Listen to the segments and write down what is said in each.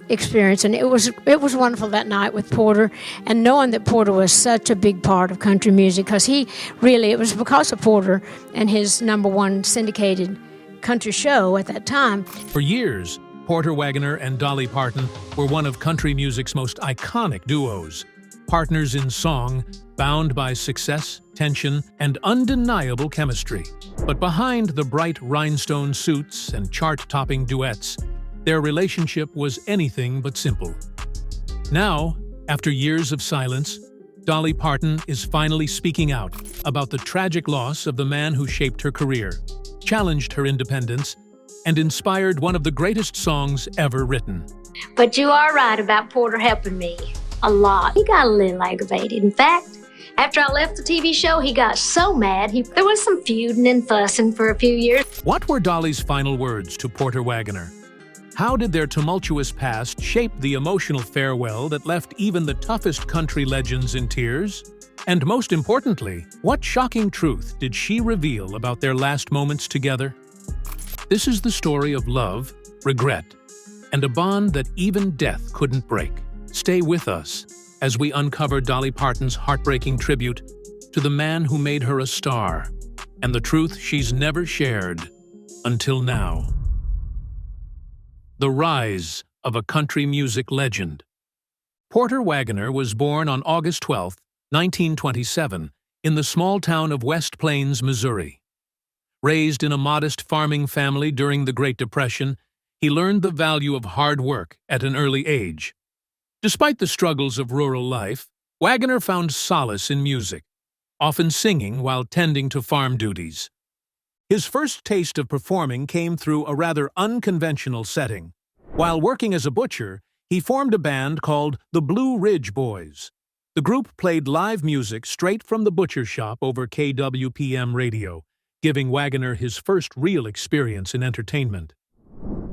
experience, and it was wonderful that night with Porter, and knowing that Porter was such a big part of country music, because it was because of Porter and his #1 syndicated country show at that time. For years, Porter Wagoner and Dolly Parton were one of country music's most iconic duos, partners in song, bound by success, tension, and undeniable chemistry. But behind the bright rhinestone suits and chart-topping duets, their relationship was anything but simple. Now, after years of silence, Dolly Parton is finally speaking out about the tragic loss of the man who shaped her career, challenged her independence, and inspired one of the greatest songs ever written. But you are right about Porter helping me a lot. He got a little aggravated. In fact, after I left the TV show, he got so mad, there was some feuding and fussing for a few years. What were Dolly's final words to Porter Wagoner? How did their tumultuous past shape the emotional farewell that left even the toughest country legends in tears? And most importantly, what shocking truth did she reveal about their last moments together? This is the story of love, regret, and a bond that even death couldn't break. Stay with us as we uncover Dolly Parton's heartbreaking tribute to the man who made her a star, and the truth she's never shared until now. The rise of a country music legend. Porter Wagoner was born on August 12, 1927, in the small town of West Plains, Missouri. Raised in a modest farming family during the Great Depression, he learned the value of hard work at an early age. Despite the struggles of rural life, Wagoner found solace in music, often singing while tending to farm duties. His first taste of performing came through a rather unconventional setting. While working as a butcher, he formed a band called the Blue Ridge Boys. The group played live music straight from the butcher shop over KWPM radio, giving Wagoner his first real experience in entertainment.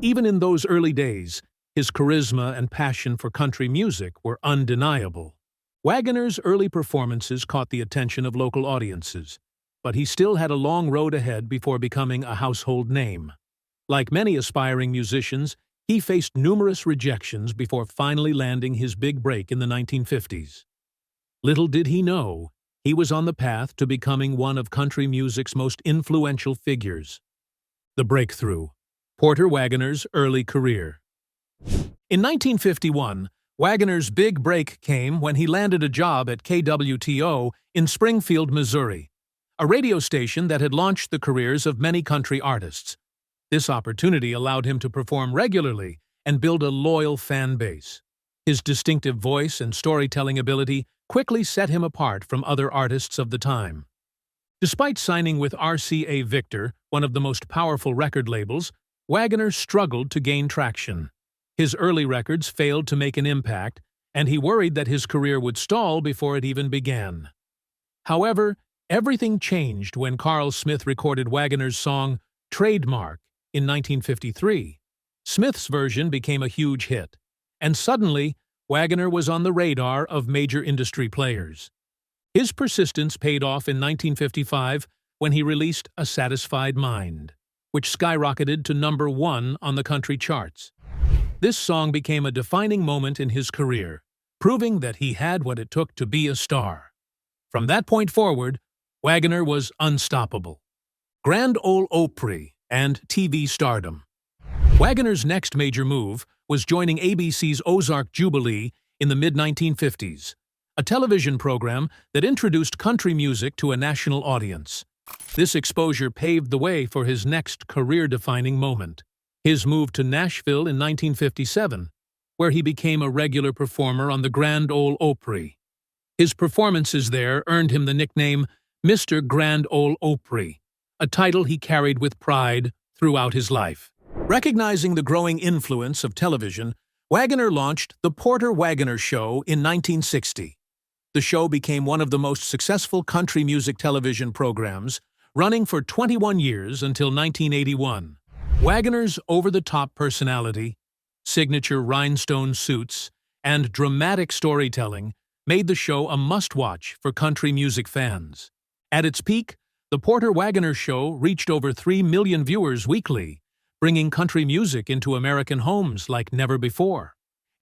Even in those early days, his charisma and passion for country music were undeniable. Wagoner's early performances caught the attention of local audiences, but he still had a long road ahead before becoming a household name. Like many aspiring musicians, he faced numerous rejections before finally landing his big break in the 1950s. Little did he know, he was on the path to becoming one of country music's most influential figures. The breakthrough. Porter Wagoner's early career. In 1951, Wagoner's big break came when he landed a job at KWTO in Springfield, Missouri, a radio station that had launched the careers of many country artists. This opportunity allowed him to perform regularly and build a loyal fan base. His distinctive voice and storytelling ability quickly set him apart from other artists of the time. Despite signing with RCA Victor, one of the most powerful record labels, Wagoner struggled to gain traction. His early records failed to make an impact, and he worried that his career would stall before it even began. However, everything changed when Carl Smith recorded Wagoner's song Trademark in 1953. Smith's version became a huge hit, and suddenly, Wagoner was on the radar of major industry players. His persistence paid off in 1955 when he released A Satisfied Mind, which skyrocketed to #1 on the country charts. This song became a defining moment in his career, proving that he had what it took to be a star. From that point forward, Wagoner was unstoppable. Grand Ole Opry and TV stardom. Wagoner's next major move was joining ABC's Ozark Jubilee in the mid-1950s, a television program that introduced country music to a national audience. This exposure paved the way for his next career-defining moment, his move to Nashville in 1957, where he became a regular performer on the Grand Ole Opry. His performances there earned him the nickname Mr. Grand Ole Opry, a title he carried with pride throughout his life. Recognizing the growing influence of television, Wagoner launched The Porter Wagoner Show in 1960. The show became one of the most successful country music television programs, running for 21 years until 1981. Wagoner's over-the-top personality, signature rhinestone suits, and dramatic storytelling made the show a must-watch for country music fans. At its peak, The Porter Wagoner Show reached over 3 million viewers weekly, bringing country music into American homes like never before.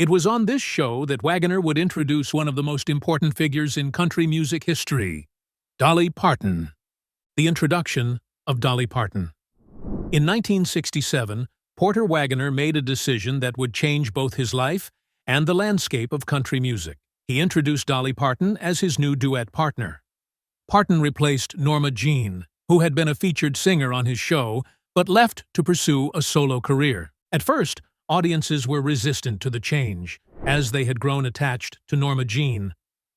It was on this show that Wagoner would introduce one of the most important figures in country music history, Dolly Parton. The introduction of Dolly Parton. In 1967, Porter Wagoner made a decision that would change both his life and the landscape of country music. He introduced Dolly Parton as his new duet partner. Parton replaced Norma Jean, who had been a featured singer on his show, but left to pursue a solo career. At first, audiences were resistant to the change, as they had grown attached to Norma Jean.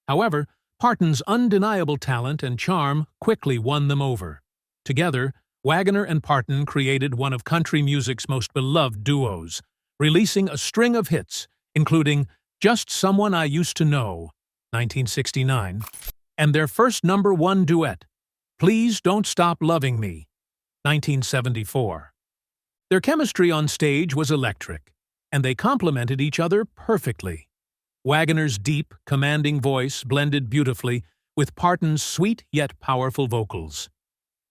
However, Parton's undeniable talent and charm quickly won them over. Together, Wagoner and Parton created one of country music's most beloved duos, releasing a string of hits, including Just Someone I Used to Know, 1969, and their first #1 duet, Please Don't Stop Loving Me, 1974. Their chemistry on stage was electric, and they complemented each other perfectly. Wagoner's deep, commanding voice blended beautifully with Parton's sweet yet powerful vocals.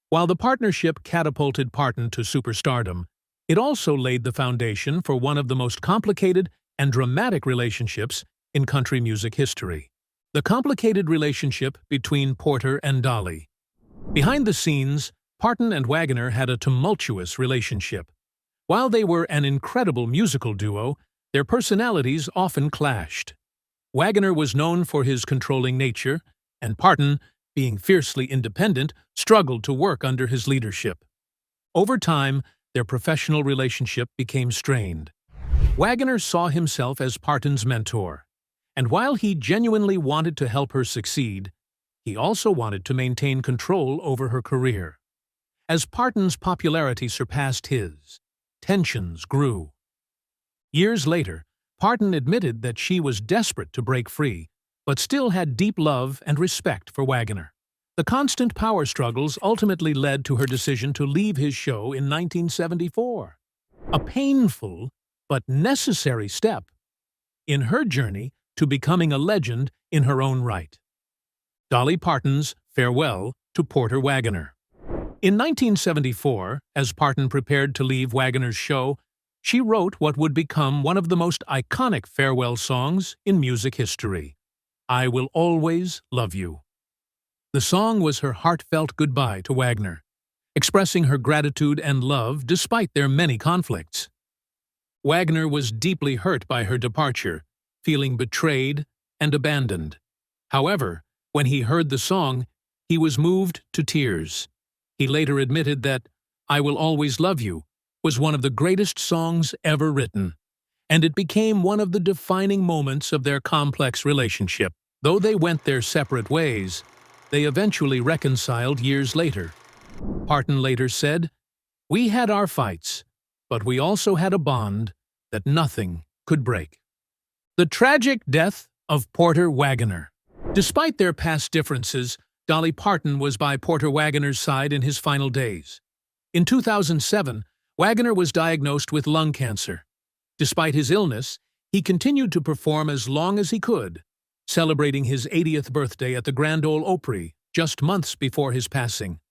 While the partnership catapulted Parton to superstardom, it also laid the foundation for one of the most complicated and dramatic relationships in country music history. The complicated relationship between Porter and Dolly. Behind the scenes, Parton and Wagoner had a tumultuous relationship. While they were an incredible musical duo, their personalities often clashed. Wagoner was known for his controlling nature, and Parton, being fiercely independent, struggled to work under his leadership. Over time, their professional relationship became strained. Wagoner saw himself as Parton's mentor, and while he genuinely wanted to help her succeed, he also wanted to maintain control over her career. As Parton's popularity surpassed his, tensions grew. Years later, Parton admitted that she was desperate to break free, but still had deep love and respect for Wagoner. The constant power struggles ultimately led to her decision to leave his show in 1974. A painful but necessary step in her journey to becoming a legend in her own right. Dolly Parton's farewell to Porter Wagoner. In 1974, as Parton prepared to leave Wagoner's show, she wrote what would become one of the most iconic farewell songs in music history, I Will Always Love You. The song was her heartfelt goodbye to Wagoner, expressing her gratitude and love despite their many conflicts. Wagoner was deeply hurt by her departure, feeling betrayed and abandoned. However, when he heard the song, he was moved to tears. He later admitted that I Will Always Love You was one of the greatest songs ever written, and it became one of the defining moments of their complex relationship. Though they went their separate ways, they eventually reconciled years later. Parton later said, We had our fights, but we also had a bond that nothing could break. The tragic death of Porter Wagoner. Despite their past differences, Dolly Parton was by Porter Wagoner's side in his final days. In 2007, Wagoner was diagnosed with lung cancer. Despite his illness, he continued to perform as long as he could, celebrating his 80th birthday at the Grand Ole Opry just months before his passing.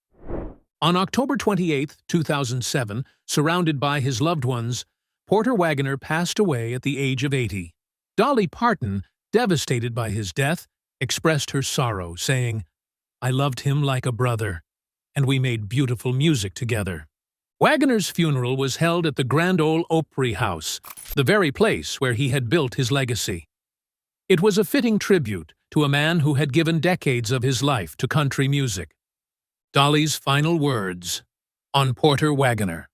On October 28, 2007, surrounded by his loved ones, Porter Wagoner passed away at the age of 80. Dolly Parton, devastated by his death, expressed her sorrow, saying, I loved him like a brother, and we made beautiful music together. Wagoner's funeral was held at the Grand Ole Opry House, the very place where he had built his legacy. It was a fitting tribute to a man who had given decades of his life to country music. Dolly's final words on Porter Wagoner.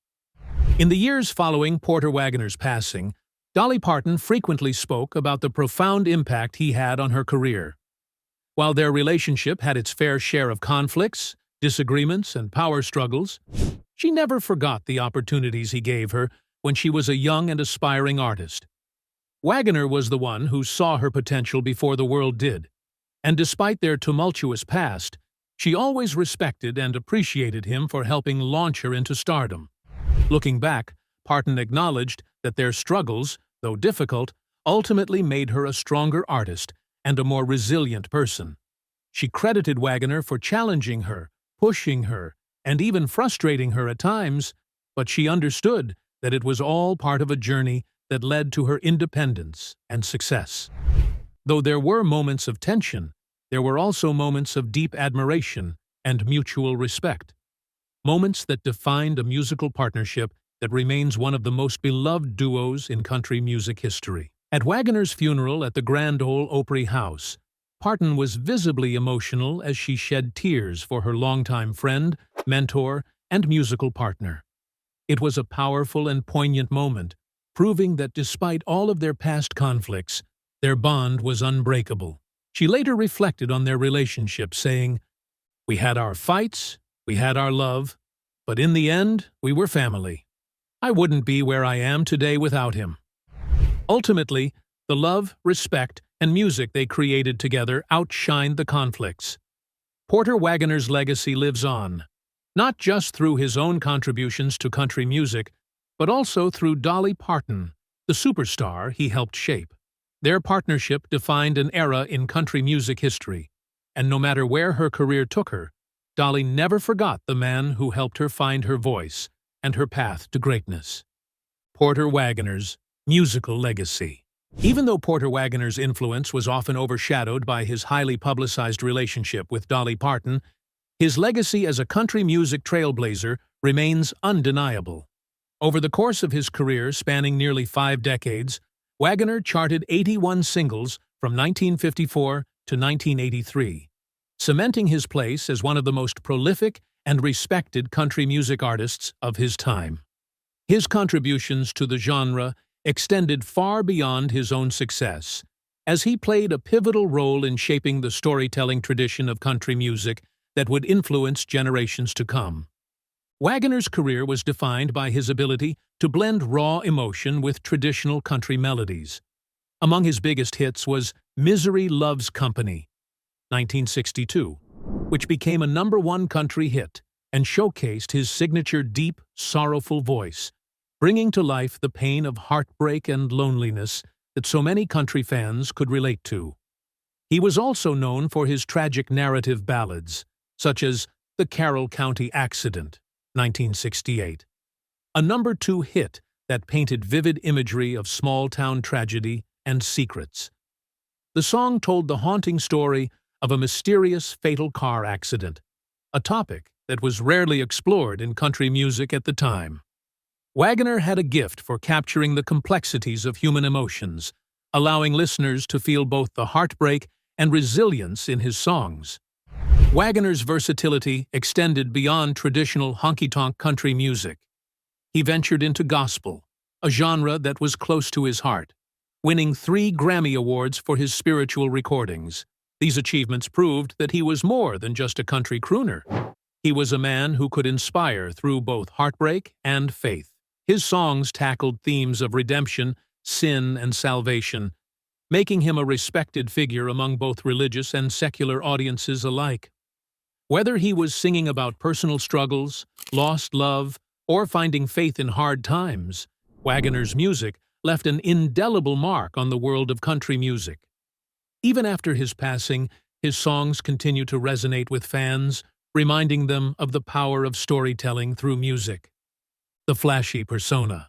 In the years following Porter Wagoner's passing, Dolly Parton frequently spoke about the profound impact he had on her career. While their relationship had its fair share of conflicts, disagreements, and power struggles, she never forgot the opportunities he gave her when she was a young and aspiring artist. Wagoner was the one who saw her potential before the world did, and despite their tumultuous past, she always respected and appreciated him for helping launch her into stardom. Looking back, Parton acknowledged that their struggles, though difficult, ultimately made her a stronger artist and a more resilient person. She credited Wagoner for challenging her, pushing her, and even frustrating her at times, but she understood that it was all part of a journey that led to her independence and success. Though there were moments of tension, there were also moments of deep admiration and mutual respect. Moments that defined a musical partnership that remains one of the most beloved duos in country music history. At Wagoner's funeral at the Grand Ole Opry House, Parton was visibly emotional as she shed tears for her longtime friend, mentor, and musical partner. It was a powerful and poignant moment, proving that despite all of their past conflicts, their bond was unbreakable. She later reflected on their relationship, saying, "We had our fights, we had our love, but in the end, we were family. I wouldn't be where I am today without him." Ultimately, the love, respect, and music they created together outshined the conflicts. Porter Wagoner's legacy lives on, not just through his own contributions to country music, but also through Dolly Parton, the superstar he helped shape. Their partnership defined an era in country music history, and no matter where her career took her, Dolly never forgot the man who helped her find her voice and her path to greatness. Porter Wagoner's musical legacy. Even though Porter Wagoner's influence was often overshadowed by his highly publicized relationship with Dolly Parton, his legacy as a country music trailblazer remains undeniable. Over the course of his career spanning nearly 5 decades, Wagoner charted 81 singles from 1954 to 1983, cementing his place as one of the most prolific and respected country music artists of his time. His contributions to the genre extended far beyond his own success, as he played a pivotal role in shaping the storytelling tradition of country music that would influence generations to come. Wagoner's career was defined by his ability to blend raw emotion with traditional country melodies. Among his biggest hits was "Misery Loves Company," 1962, which became a #1 country hit and showcased his signature deep, sorrowful voice, bringing to life the pain of heartbreak and loneliness that so many country fans could relate to. He was also known for his tragic narrative ballads, such as "The Carroll County Accident," 1968, a #2 hit that painted vivid imagery of small-town tragedy and secrets. The song told the haunting story of a mysterious, fatal car accident, a topic that was rarely explored in country music at the time. Wagoner had a gift for capturing the complexities of human emotions, allowing listeners to feel both the heartbreak and resilience in his songs. Wagoner's versatility extended beyond traditional honky-tonk country music. He ventured into gospel, a genre that was close to his heart, winning 3 Grammy Awards for his spiritual recordings. These achievements proved that he was more than just a country crooner. He was a man who could inspire through both heartbreak and faith. His songs tackled themes of redemption, sin, and salvation, making him a respected figure among both religious and secular audiences alike. Whether he was singing about personal struggles, lost love, or finding faith in hard times, Wagoner's music left an indelible mark on the world of country music. Even after his passing, his songs continue to resonate with fans, reminding them of the power of storytelling through music. The flashy persona.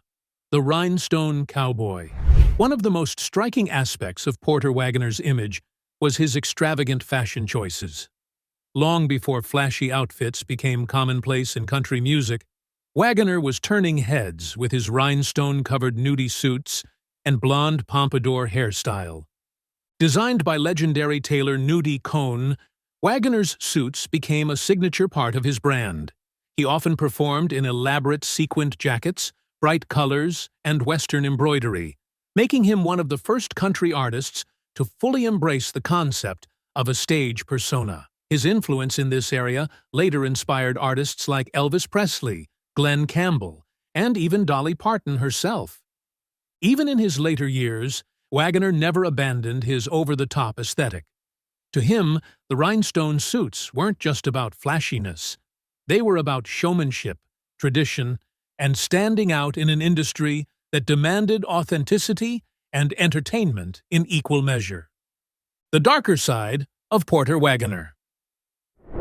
The rhinestone cowboy. One of the most striking aspects of Porter Wagoner's image was his extravagant fashion choices. Long before flashy outfits became commonplace in country music, Wagoner was turning heads with his rhinestone-covered nudie suits and blonde pompadour hairstyle. Designed by legendary tailor Nudie Cohn, Wagoner's suits became a signature part of his brand. He often performed in elaborate sequined jackets, bright colors, and Western embroidery, making him one of the first country artists to fully embrace the concept of a stage persona. His influence in this area later inspired artists like Elvis Presley, Glenn Campbell, and even Dolly Parton herself. Even in his later years, Wagoner never abandoned his over-the-top aesthetic. To him, the rhinestone suits weren't just about flashiness. They were about showmanship, tradition, and standing out in an industry that demanded authenticity and entertainment in equal measure. The darker side of Porter Wagoner.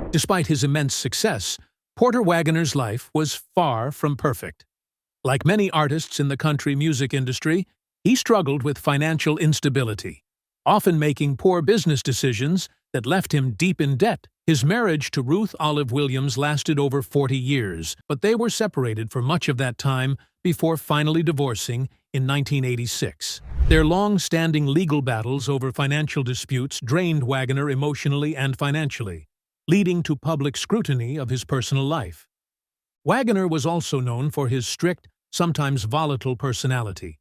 Despite his immense success, Porter Wagoner's life was far from perfect. Like many artists in the country music industry, He struggled with financial instability, often making poor business decisions that left him deep in debt. His marriage to Ruth Olive Williams lasted over 40 years, but they were separated for much of that time before finally divorcing in 1986. Their long-standing legal battles over financial disputes drained Wagoner emotionally and financially, leading to public scrutiny of his personal life. Wagoner was also known for his strict, sometimes volatile personality.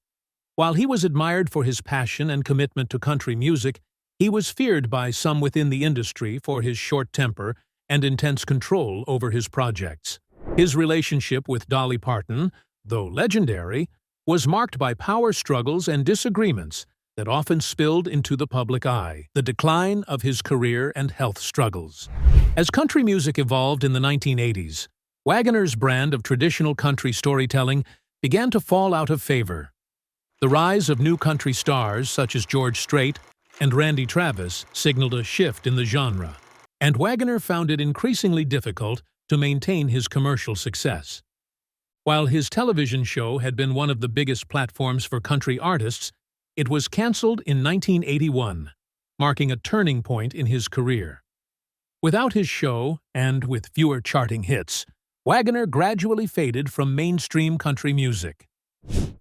While he was admired for his passion and commitment to country music, he was feared by some within the industry for his short temper and intense control over his projects. His relationship with Dolly Parton, though legendary, was marked by power struggles and disagreements that often spilled into the public eye. The decline of his career and health struggles. As country music evolved in the 1980s, Wagoner's brand of traditional country storytelling began to fall out of favor. The rise of new country stars such as George Strait and Randy Travis signaled a shift in the genre, and Wagoner found it increasingly difficult to maintain his commercial success. While his television show had been one of the biggest platforms for country artists, it was canceled in 1981, marking a turning point in his career. Without his show, and with fewer charting hits, Wagoner gradually faded from mainstream country music.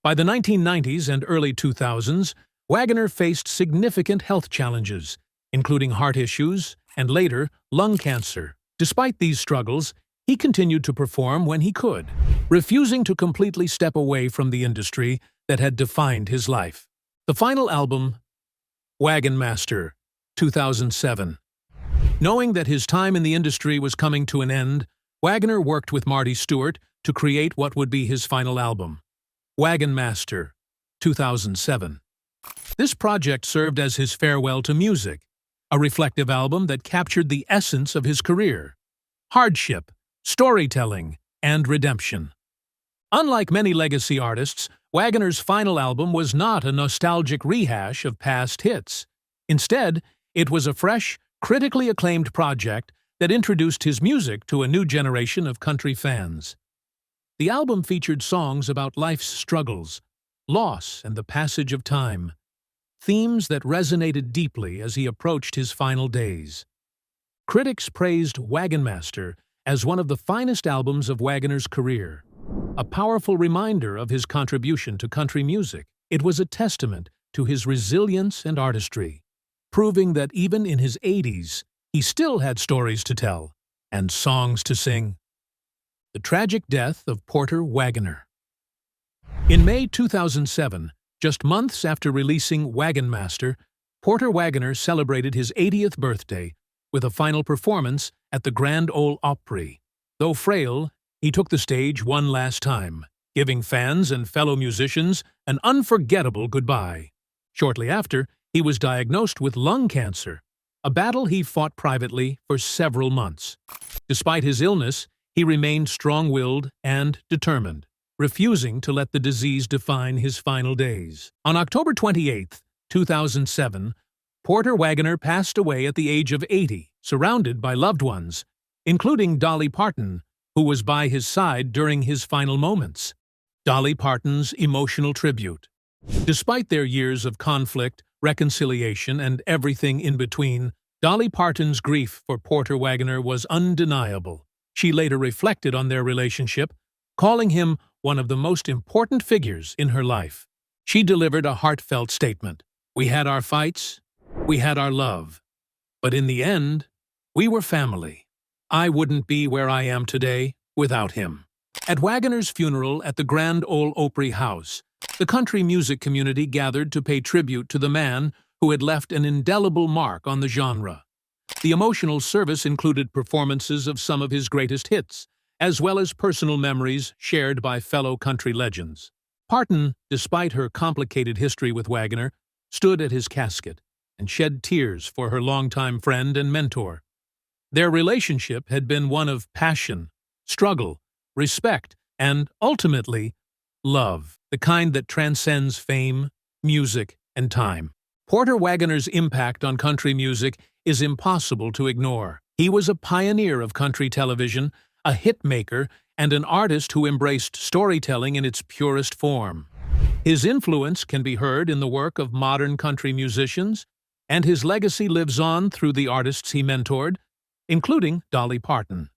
By the 1990s and early 2000s, Wagoner faced significant health challenges, including heart issues and later lung cancer. Despite these struggles, he continued to perform when he could, refusing to completely step away from the industry that had defined his life. The final album, Wagon Master, 2007. Knowing that his time in the industry was coming to an end, Wagoner worked with Marty Stewart to create what would be his final album, Wagon Master, 2007. This project served as his farewell to music, a reflective album that captured the essence of his career: hardship, storytelling, and redemption. Unlike many legacy artists, Wagoner's final album was not a nostalgic rehash of past hits. Instead, it was a fresh, critically acclaimed project that introduced his music to a new generation of country fans. The album featured songs about life's struggles, loss, and the passage of time, themes that resonated deeply as he approached his final days. Critics praised Wagon Master as one of the finest albums of Wagoner's career, a powerful reminder of his contribution to country music. It was a testament to his resilience and artistry, proving that even in his 80s, he still had stories to tell and songs to sing. The tragic death of Porter Wagoner. In May 2007, just months after releasing Wagon Master, Porter Wagoner celebrated his 80th birthday with a final performance at the Grand Ole Opry. Though frail, he took the stage one last time, giving fans and fellow musicians an unforgettable goodbye. Shortly after, he was diagnosed with lung cancer, a battle he fought privately for several months. Despite his illness, he remained strong-willed and determined, refusing to let the disease define his final days. On October 28, 2007, Porter Wagoner passed away at the age of 80, surrounded by loved ones, including Dolly Parton, who was by his side during his final moments. Dolly Parton's emotional tribute. Despite their years of conflict, reconciliation, and everything in between, Dolly Parton's grief for Porter Wagoner was undeniable. She later reflected on their relationship, calling him one of the most important figures in her life. She delivered a heartfelt statement. "We had our fights, we had our love, but in the end, we were family. I wouldn't be where I am today without him." At Wagoner's funeral at the Grand Ole Opry House, the country music community gathered to pay tribute to the man who had left an indelible mark on the genre. The emotional service included performances of some of his greatest hits, as well as personal memories shared by fellow country legends. Parton, despite her complicated history with Wagoner, stood at his casket and shed tears for her longtime friend and mentor. Their relationship had been one of passion, struggle, respect, and, ultimately, love, the kind that transcends fame, music, and time. Porter Wagoner's impact on country music is impossible to ignore. He was a pioneer of country television, a hit maker, and an artist who embraced storytelling in its purest form. His influence can be heard in the work of modern country musicians, and his legacy lives on through the artists he mentored, including Dolly Parton.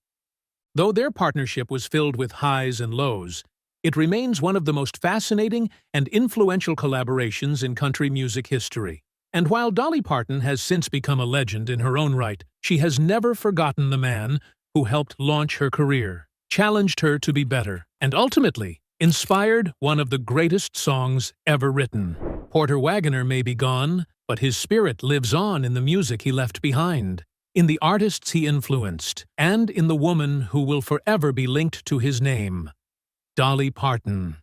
Though their partnership was filled with highs and lows, it remains one of the most fascinating and influential collaborations in country music history. And while Dolly Parton has since become a legend in her own right, she has never forgotten the man who helped launch her career, challenged her to be better, and ultimately inspired one of the greatest songs ever written. Porter Wagoner may be gone, but his spirit lives on in the music he left behind, in the artists he influenced, and in the woman who will forever be linked to his name, Dolly Parton.